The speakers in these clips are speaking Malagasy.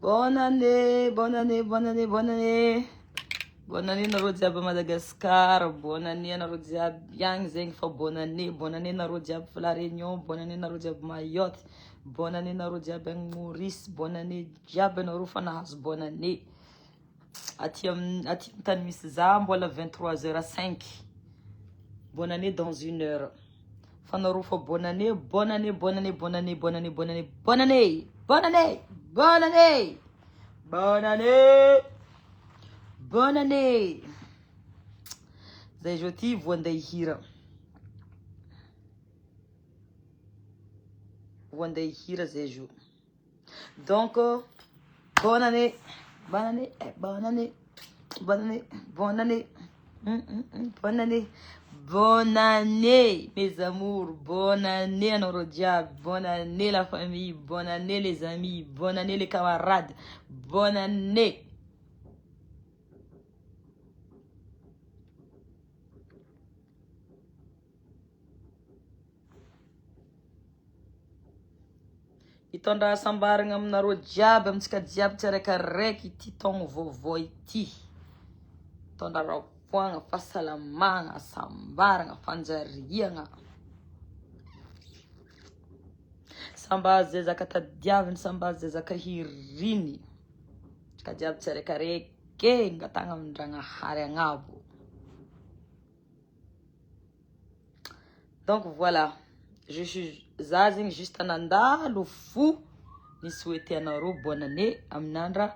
Bonne année, bonne année, bonne année, bonne année. Bonne année nareo jiaby à Madagascar. Bonne année nareo jiaby agny zegny fa bonne année nareo jiaby fa La Réunion, bonne année nareo jiaby Mayotte, bonne année nareo jiaby agny Maurice, bonne année jiaby nareo fa nahazo bonne année. Aty tany misy za mbola 23h05. Bonne année dans 1 heure. Fa nareo fa bonne année, bonne année, bonne année, bonne année, bonne année, bonne année, bonne année, bonne année, bonne année, bonne année, bonne année. Zay joti voanday hira. Voanday hira zay jo. Donc bonne année, bonne année, bonne année, bonne année, bonne année, bonne année, bonne année mes amours, bonne année à nos diables, bonne année la famille, bonne année les amis, bonne année les camarades, bonne année. Itondra sambaragna aminareo jiaby amintsika jiaby tsiraikaraiky ity taogno vaovao ity. Itondra rahapoagna, fahasalamagna, sambaragna, fanjariagna. Sambazy zay zaka tadiaviny, sambazy zay zaka hiriny. Tsika jiaby tsiraikaraiky ngatagna amin-Dragnahary agnabo. Donc voilà, za zegny juste nandalo fo ni souhaiter anareo bonne année aminandra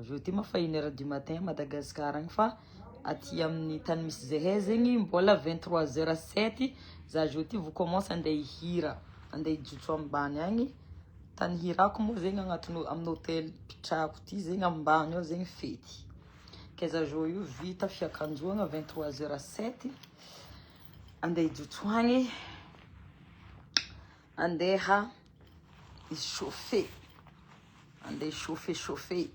jeudi ma fa 1 heure du matin à Madagascar agny fa aty amin'ny tany misy zahay zegny mbola 23h07. Za jeudi vous commence andeha hira, andeha hijotso ambany agny. Tany hirako moa zegny agnatiny amin'ny hôtel pitrako ty zegny ambany ao zegny fety. Keza jo io vita fiakanjoagna 23h07. Andeha hijotso agny, andeha chauffer, andeha chauffer.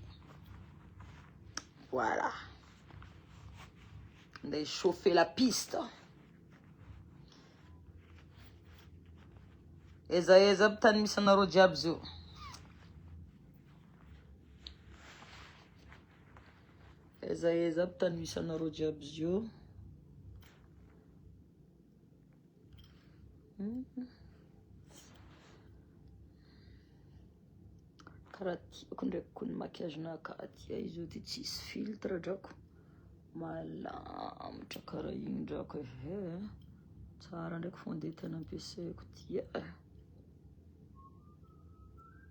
Voilà, andeha chauffer la piste. Eza aby tany misy anareo jiaby zio. Eza aby tany misy anareo jiaby zio. Karaha tiako ndraiky kony makiazinaka aty izy io ty tsisy filtre drako. Malamatra karaha igny drako tsara ndraiky fondé tena ampiasaiko ty.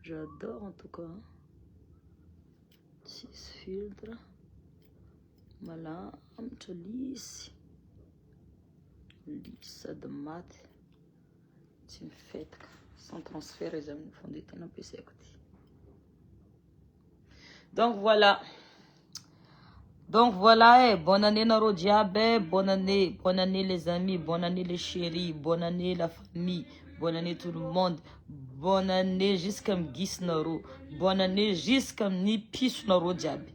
J'adore en tout cas. Tsisy filtre. Malamatra lisy. Lisy sady maty. Tsy mifetaka. Sans transfert izy amin'ny fondé tena ampiasaiko ty. Donc voilà, bonne année nareo jiaby, bonne année les amis, bonne année les chéris, bonne année la famille, bonne année tout le monde, bonne année jusqu'à mgisy nareo, bonne année jusqu'à amin'ny piso nareo jiaby,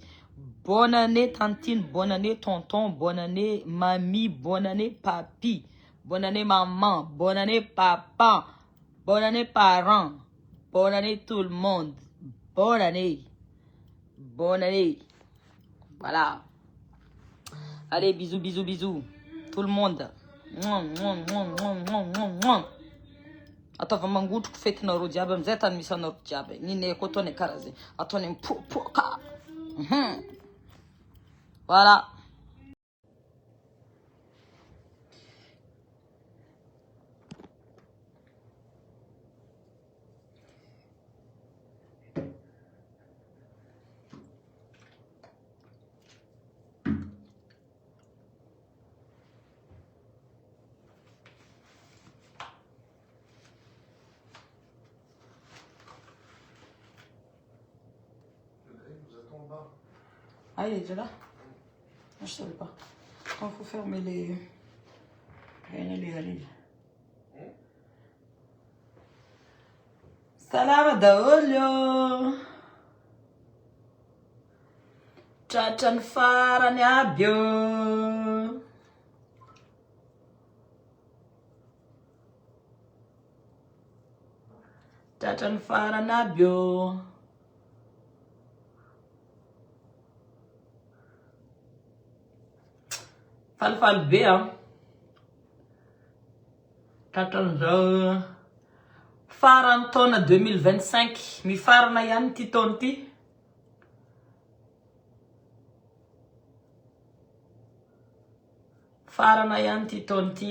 bonne année tantine, bonne année tonton, bonne année mamie, bonne année papi, bonne année maman, bonne année papa, bonne année parents, bonne année tout le monde, bonne année. Bonne année. Voilà. Allez, bisous, bisous, bisous. Tout le monde. Atava mangotroko fety nareo jiaby amizay tany misy anareo jiaby. Nineko ataony karaha zay. Ataony mipoapoaka. Voilà. Ah, il est déjà là? Je ne savais pas. Il faut fermer les... Allez. Salama daolio. Tratrany farany aby io. Tratrany farany aby io. Falifaly be tratran'izao farany taona 2025 mifarana ihany ty taona ty. Farana ihany ty taona ty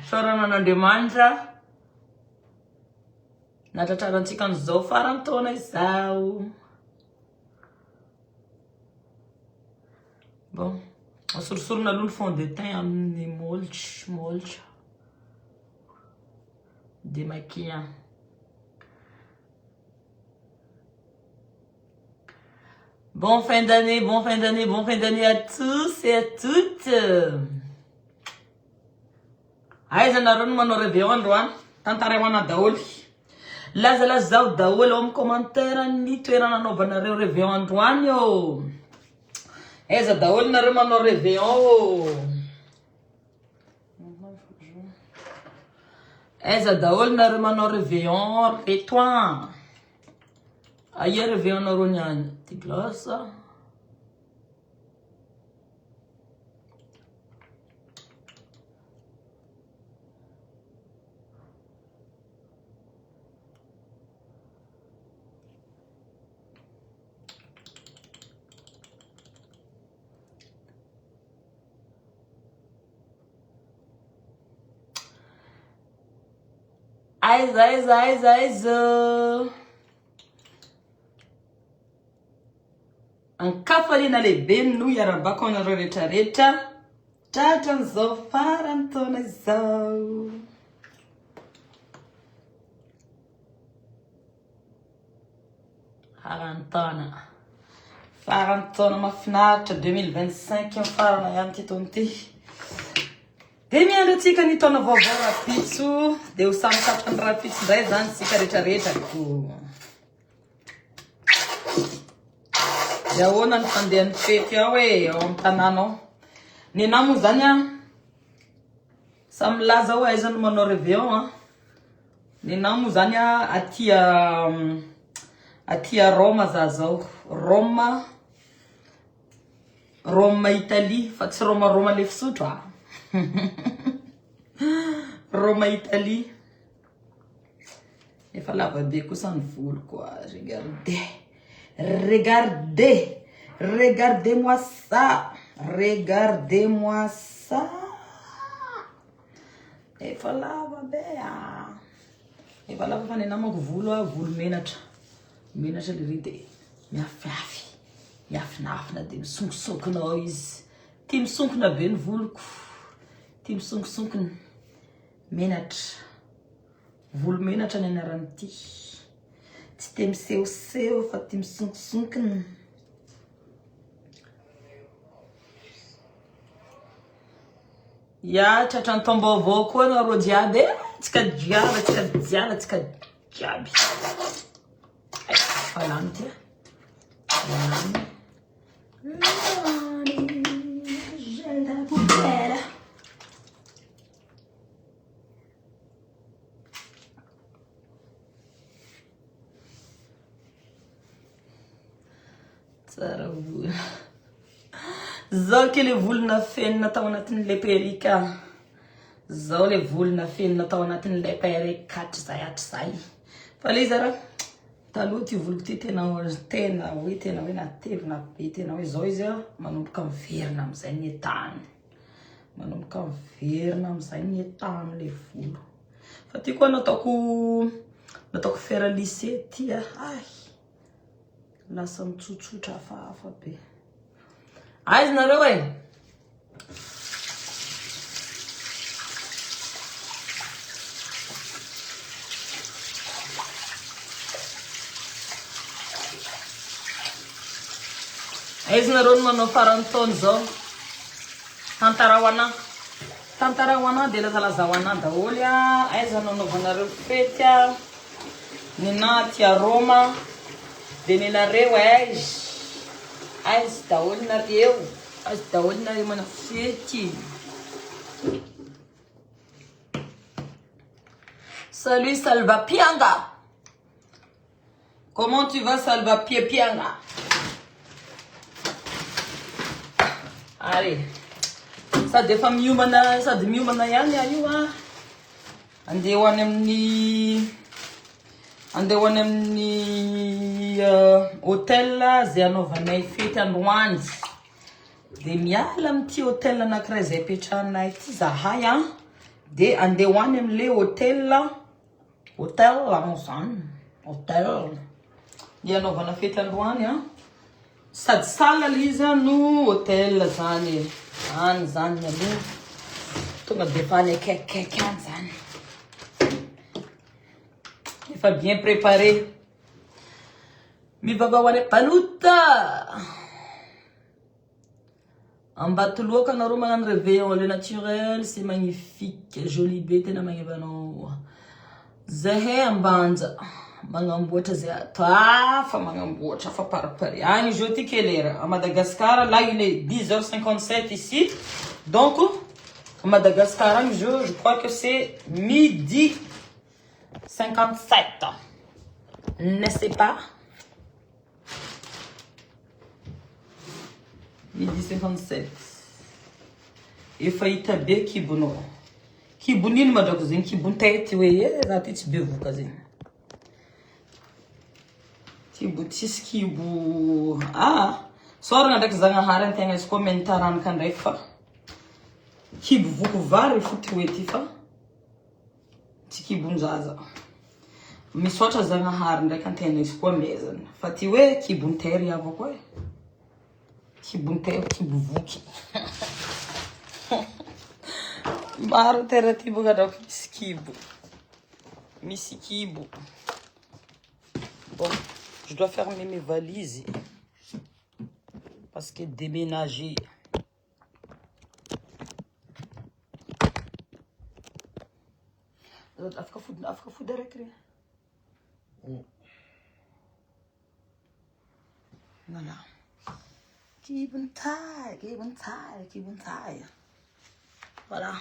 soranan'Andriamanitra natratrarantsika an'izao farany taona izao. Bon, asorosorona aloha ny fond de teint amin'ny molitra démaquillant. Bon fin d'année, bon fin d'année, bon fin d'année à tous et à toutes. Aiza nareo no manao réveillon androany? Tantarahoana daholy. Lazalazao daholy ao amin'ny commentaire ny toerana anaovanareo réveillon androany yo. Aiza daholy nareo manao réveillon. Aiza daholy nareo manao réveillon retoan. Aia réveillon nareo niany? Ty glace. Aiza. Ankafaliana lehibe no iarabako anareo rehetrarehetra tratran'izao farany taona izao. Farany taona mafinaritra 2025 farana ihany ty taona ty. De miandro atsika ny taona vaovao rapitso, de ho samy tapaka ny rapitso ndray zany sika rehetrarehetra ko. De ahoana ny fandehan'ny fety ao ao amin'ny tanànao. Ny anahy moa zany samy laza ao aiza no manao réveillon Ny anahy moa zany aty Roma za zao. Roma Italie, fa tsy Roma le fisotro Roma Italie. Efa lava be kosa ny volo quoi. Regardez-moi ça. Efa lava be Efa lava fa ny anahy manko volo menatra. Menatra le ride. Miafinafina de misonkosonkona izy. Ty misonkona be ny voloko. Ty misonkosonkona menatra. Volo menatra ny anarany ty. Tsy te miseho fa ty misonkosonkona. Ya tratran'ny taom-baovao koa nareo jiaby. Tsika jiaby. Falany ty. Tsara vola. Zao ke le volona fenina tao anatin'le perika. Zao le volona fenina tao anatin'le perika hatrizay. Fa le zara taloha ty voloko ty tena hoe natevina be tena hoe zao izy manomboka miverina amizay ny etany. Le volo. Fa ty koa nataoko faire lycée ty lasa mitsotsotra hafahafa be. Aiza nareo aiza nareo no manao farany taona zao. Tantara ho anahy de lazalaza ho anahy daholy aiza nanaovanareo fety ny nahy ty Roma. De nenareo aiza daholy nareo manao fety. Salut Salva Pianga. Comment tu vas Salva Pianga? Allez, Sady efa miomana ihany io andeha ho any amin'ny hôtel zay anaovanay fety androany. De miala amin'ity hôtel anankiray zay petrahanay ity zahay de andeha ho any amin'le hôtel ny anaovana fety androany sady salle izy no hôtel zany zany aloha tonga de fa any akaikikaiky any zany efa bien préparé mivava ho any Palouta Ambatoloaka anareo magnano réveillon le naturel c'est magnifique joli be tena magnevanao zahay ambanja magnamboatra zay atao fa magnamboatra fa parapare agny je ty quelle heure à Madagascar là il est 10h57 ici donc à Madagascar je crois que c'est midi 57 n'est-ce pas midi 57 efa hita be kibonao kibonino madrako zegny kibon-tety hoe raha ty tsy be voka zegny kibo tsisy kibo soragna ndraiky zagnahary antegna izy koa menitaranaka ndraiky fa kibo voko vary foty hoe ty fa tsy kibon-jaza misaotra zagnahary ndraiky antegna izy koa mezana fa ty hoe kibon-tery avako kibon-tery kibo voky maro terre ty boka draky misy kibo bon je dois fermer mes valises parce que déménager afaka fody araiky voilà kibon-taille voilà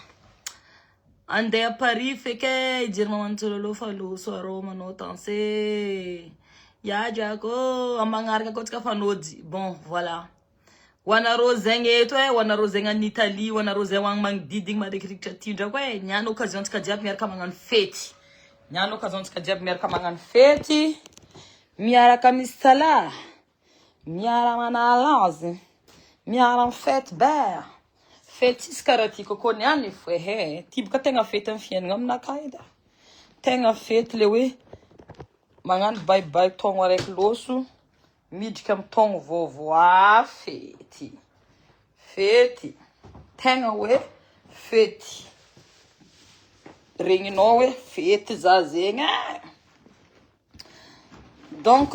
andeha à Paris feky ijery mamantsolo fa loso arô manao danser yajako amagnaraka koa tsika fanody bon voilà hoanareo zegny eto hoanareo zegny any Italie hoanareo zay hoagny magnodidiny marikirikitra ty ndrako niany occasion tsika jiaby miaraka magnano fety miaraka misy sala miara manalazy miara fety be fety isy karaha ty kokoa niany fo ty boka tegna fety amin'ny fiainagna aminakahy edy tegna fety le hoe magnano bye taogno araiky loso midika amin'ny taogno vaovao fety tegna hoe fety regninao hoe fety za zegny donc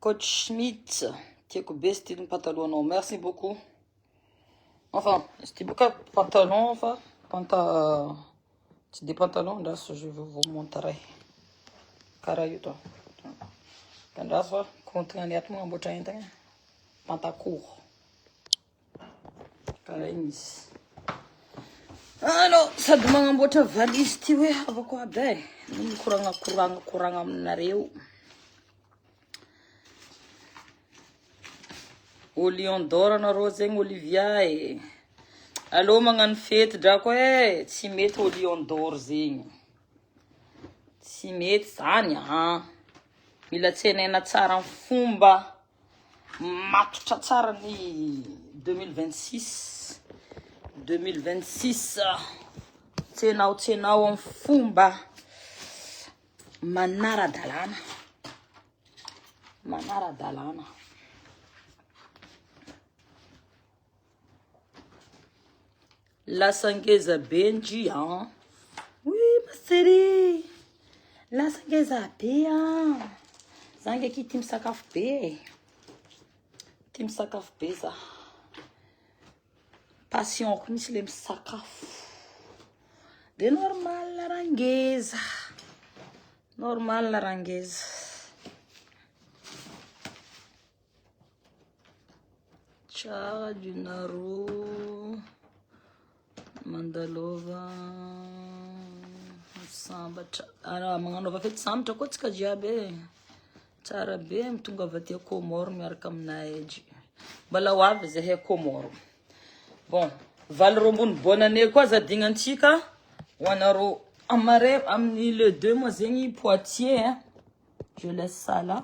Coach Schmidt tiako be style pantalon merci beaucoup enfin c'était beaucoup pantalon enfin c'est des pantalons là je vais vous montrer karaha io to kandraha fa kontigna ny ato magnamboatra entagna pantacourt karaha igny izy alors sady magnamboatra valise ty hoe avako aby mikoragna aminareo au Lion d'Or anareo zegny Olivia allo magnano fety drako tsy mety au Lion d'Or zegny tsy mety zany mila tsenaina tsara ny fomba matotra tsara ny 2026 tsenao amin'ny fomba manaradalana lasangeza benji oui ma chérie lasangeza be zangy aky tia misakafo be za passion ko misy le misakafo de normal la rangeza tsara junaro mandalova sambatra magnanova fety sambatra koa tsika jiaby tsara be mitonga avy aty Comore miaraka aminay Mbola ho avy zahay Comoro. Bon, valo rombony bonne année koa zadignan-tsika ho anareo amin'ny le 2 mois zegny Poitiers, hein. Je laisse ça là.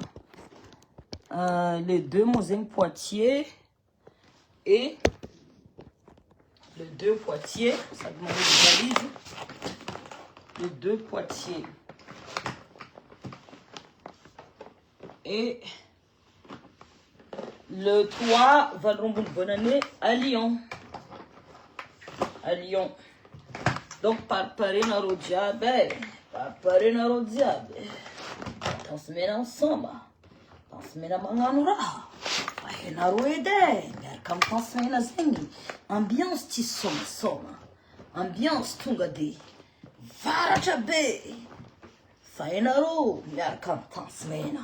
Le 2 mois zegny Poitiers et le 2 Poitiers, ça demande des valises. Le 2 Poitiers. Et le 3, Valrombon bonne année à Lyon. À Lyon. Donc, par Parina Rodiabe. Par Parina Rodiabe. Dans ce mène ensemble. Dans ce mène à Manganura. Parina Roede. Comme dans ce mène à Zengi. Ambiance Tissoma. Ambiance Tungade. Varajabe. Fainaro. Comme dans ce mène.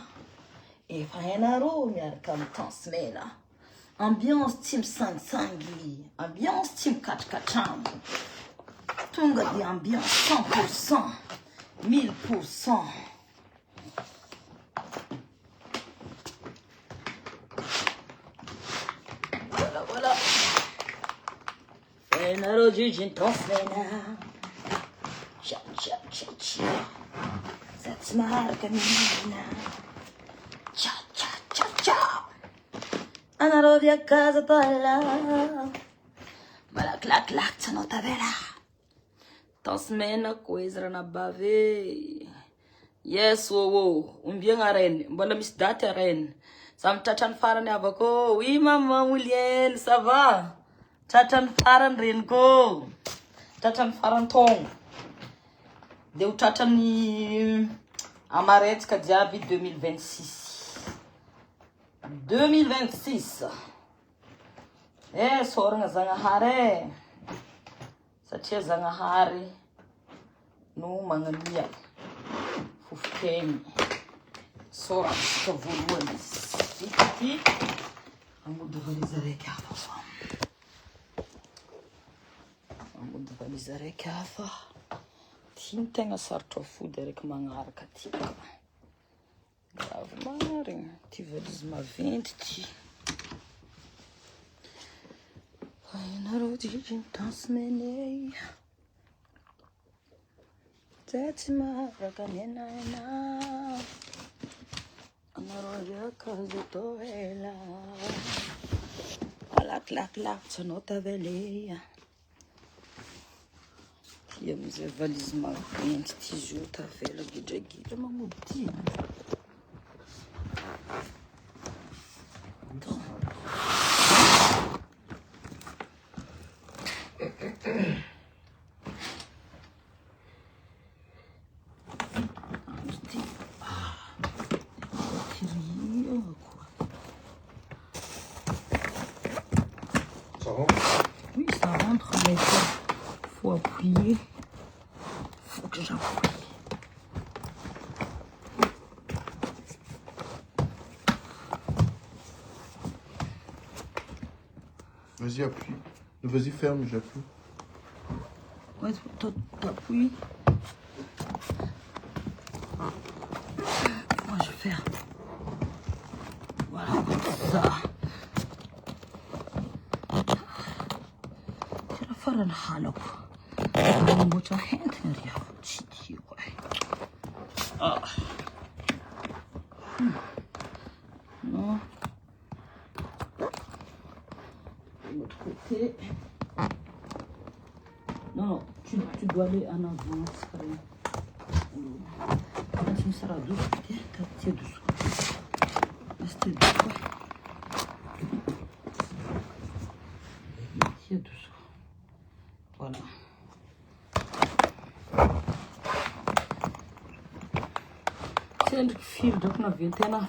Et Fainaro, comme Tansmena. Ambiance Team Sansangi. Ambiance Team Kachkacham. Tunga de ambiance 100%. 1000%. Voilà, voilà. Fainaro, Jujin Tansmena. Cha, cha, cha, cha. That's my camina. Ciao, ciao, ciao, ciao. Andrò via a casa bella. Ma la clac clac c'è nota vera. Tasmena coisa na bave. Yes, oh. Bien à Rennes. Mbola misy date à Rennes. Ça me tchatchan farany avako. Oui, maman Moulienne, ça va? Tchatchan farany reniko. Tchatchan farany tong. Deu tchatchan Amaretsika diaby 2026. 2026. Soragna Zagnahary. Satria Zagnahary no magnania fofokegny. Soratsika voalohany izy. Ty amody valizy araiky hafa fa. Amody valizy araiky hafa. Ty no tegna sarotra fody araiky magnaraka ty. Grave marigny. Ty valizy maventy ty. Fainareo Jujin Tansmena. Tsy maharaka menana. Anareo dia casa tô ela. Alaklak tsy anao tavela. Ty amizay valizy maventy ty zo tavela gidragidra mamody ty. Oui, ça rentre, mais il faut appuyer. Il faut que j'appuie. Vas-y, appuie. Vas-y, ferme, j'appuie. Ouais, t'appuies. Moi, je vais faire. Voilà, comme ça. C'est la farine halop. Je vais mettre un ah. Non. De l'autre côté. Non, tu dois aller en avance. Quand tu me seras douce, tu es douce. Restez douce. Tu es douce. Voilà. C'est le fil donc on a 21 ans.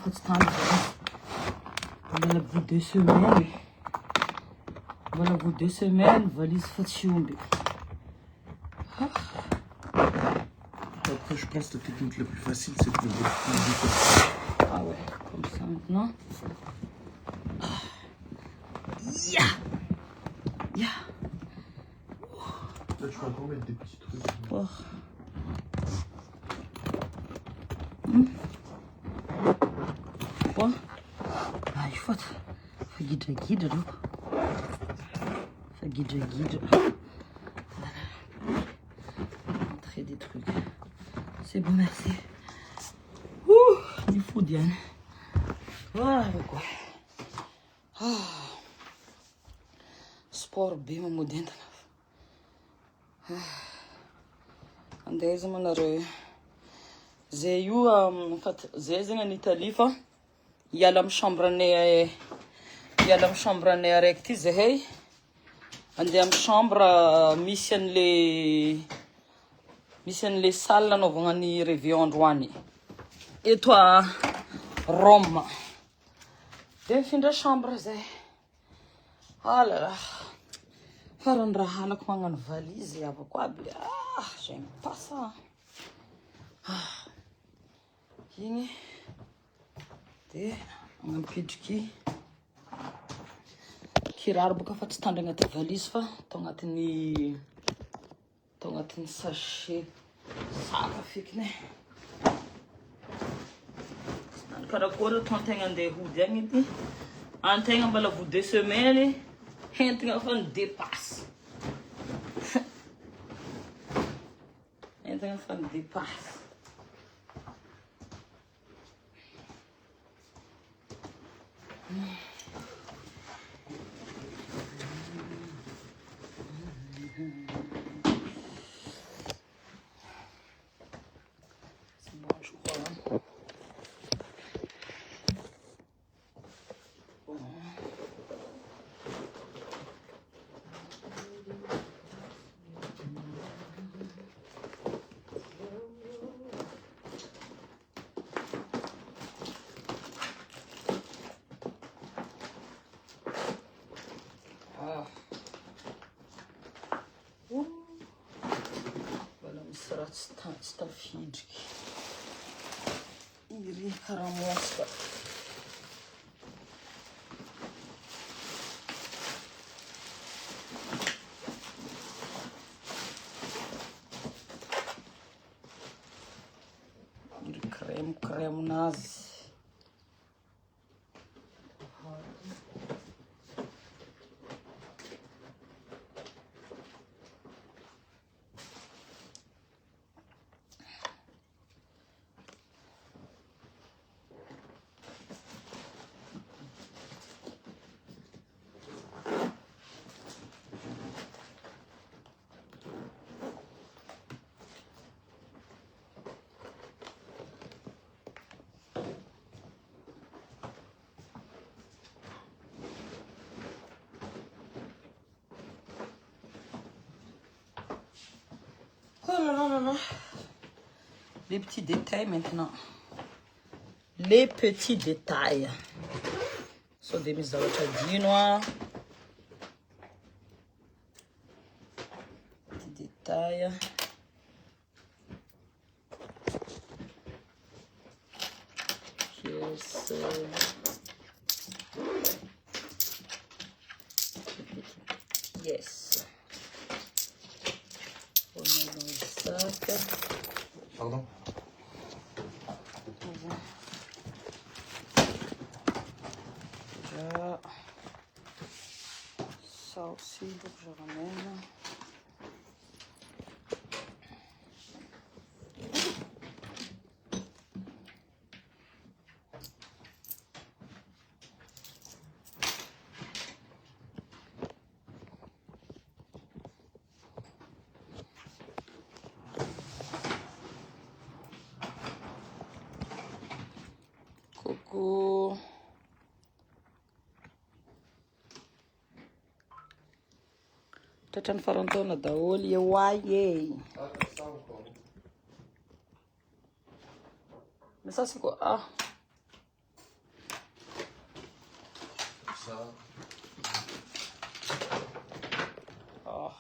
Voilà vous 2 semaines. Voilà vous 2 semaines. Valise Fatchoumbi. Après, je pense que la technique la plus facile, c'est de le faire. Ah ouais, comme ça maintenant. Ya! Ya! Là, tu vas encore mettre des petits trucs. Oh. Quoi? Ah, il faut guide donc. Ça guide. Montrer des trucs. C'est bon, merci. Ouh, du fou, Diane. Voilà quoi. Sport bem modento. Andaiza manareo. Zay io zay zegny en Italie fa hiala amin'ny chambre anay araiky ty zahay. Andeha amin'ny chambre misy an'le salle anaovagna ny réveillon androany. Eto à Rome. De mifindra chambre zay. Ah là là. Farany raha halako magnano valise avako aby. J'aime pas ça. Igny. De magnapitriky kiraro boka fa tsy tandry agnaty valise fa atao agnatin'ny sachet saka fekiny. Karakory antegna andeha hody agny edy. Antegna mbala vous 2 semaines hentigna fa ny dépasse. Hentigna fa ny dépasse. C'est bon, je crois. Tsy tafidriky. Iry karaha monstre. Iry crème nazy. Oh là là. Les petits détails maintenant. Les petits détails. So des mises noir. Petits détails. Yes. Yes. On met dans le sac. Pardon. Déjà, ça aussi, donc je ramène. Coucou. Tratran'ny farantaona daholo eoahy e. Mais ça c'est quoi? Ah. Ça. Ah.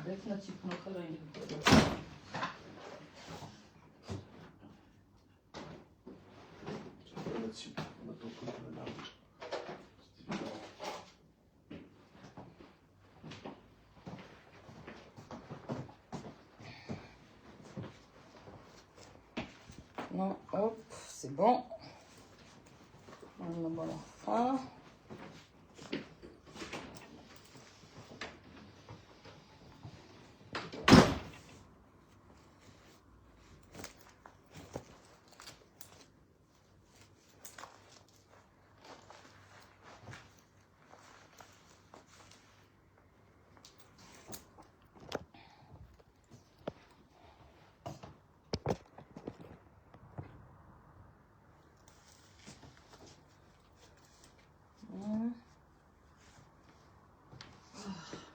Deve na tipo no calendário. Non, hop, c'est bon. On va la fin.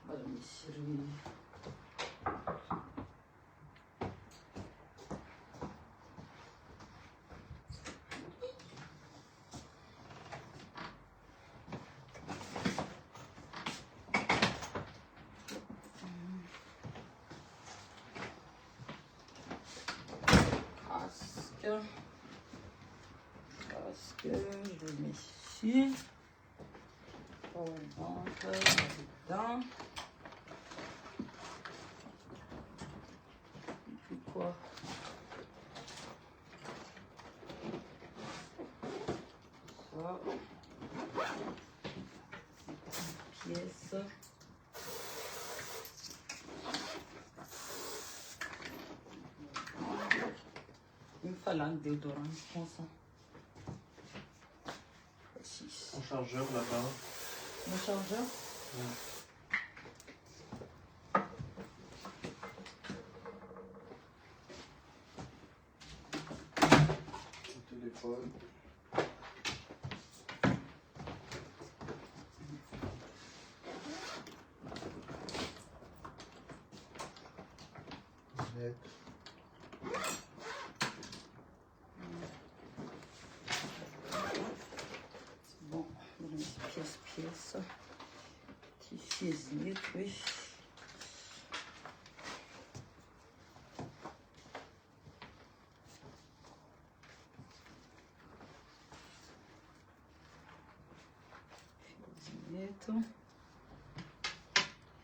Voilà, me servir. Casque, je le mets ici. Pour le ventre, là-dedans. Et puis quoi? Ça. Une pièce. Il me fallait un déodorant, je pense. Un chargeur là-bas. Le chargeur? Ouais. Le téléphone. Net. Bon, on va mettre pièce. Petit fiesinette, oui. Fiesinette.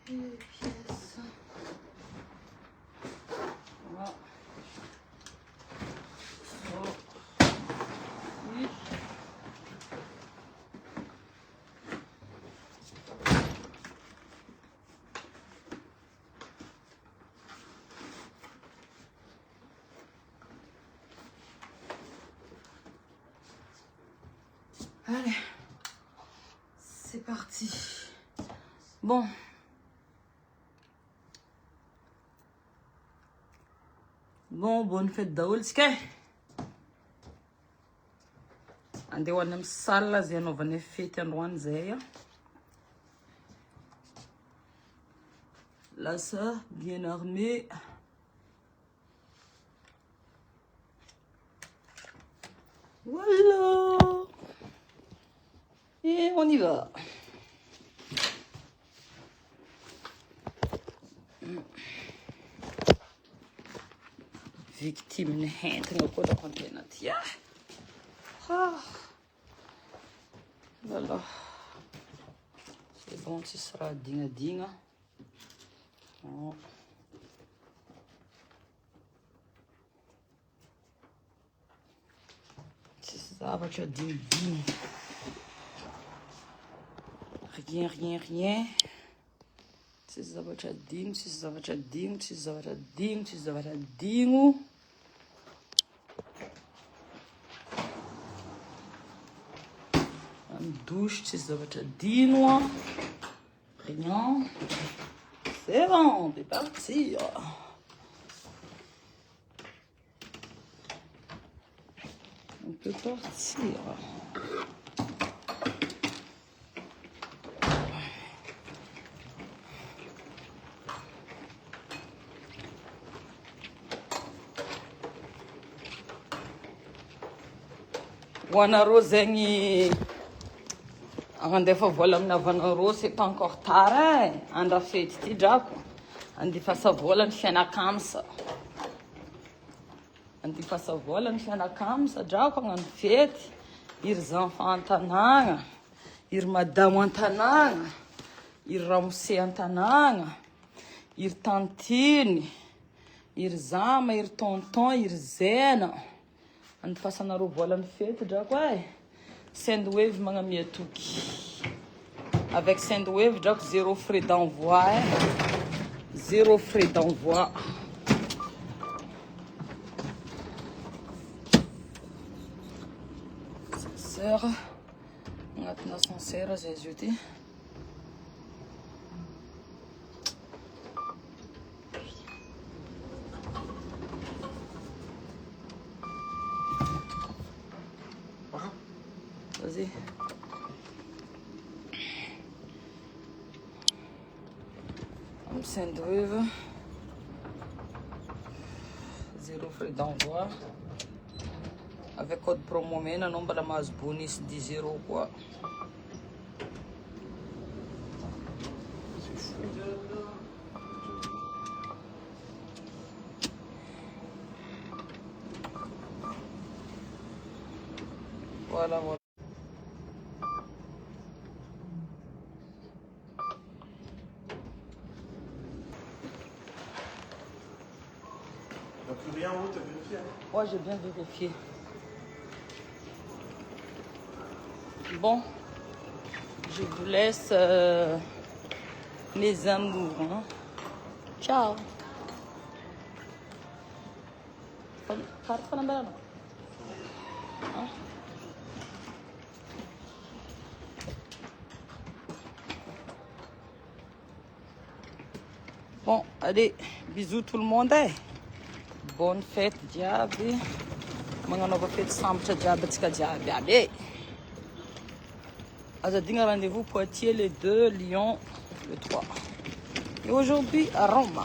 Et pièce. Voilà. Ça. Oui. Allez, c'est parti. Bon. Bon, bonne fête d'Aolske. Andeha ho any amin'ny salle zay anaovana fety androany zay. Lasa bien armé. Voilà. Et on y va. Victime ny hentigna koa loko an-tena ty. Voilà. C'est bon, tu seras digna. Oh. Tsy zavatra digny. Rien. Tsy zavatra digno. Une douche, c'est zavatra digno. Rien. C'est bon, on peut partir. On peut partir. Hoanareo zegny andefa vola amin'ny havanareo, c'est pas encore tard hein. Andra fety ty drako. Andifasa vola ny fianakamsa. Andifasa vola ny fianakamsa drako hagnano fety. Iry enfants an-tanàgna, iry madamo an-tanàgna, iry ramose an-tanàgna, iry tantiny, iry zama, iry tonton, iry zena. Andefasanareo vola ny fety drako ay. Sendwave magnamia toky. Avec Sendwave drako 0 frais d'envoi. 0 frais d'envoi. Sœur. Agnatina ascenseur zay izy io ty. Vas-y. Sendwave. 0 frais d'envoi. Avec code promo mena non mbala mahazo bonus 10 € quoi. C'est fou. Voilà, voilà. Il n'y a plus rien en haut, t'as vérifié hein? Ouais, j'ai bien vérifié. Bon, je vous laisse mes amours. Hein. Ciao. Bon, allez, bisous tout le monde. Bonne fête, diable. Magnanova fête sambatra diable atsika diaby aby. Azadina rendez-vous Poitiers le 2, Lyon le 3. Et aujourd'hui à Rome.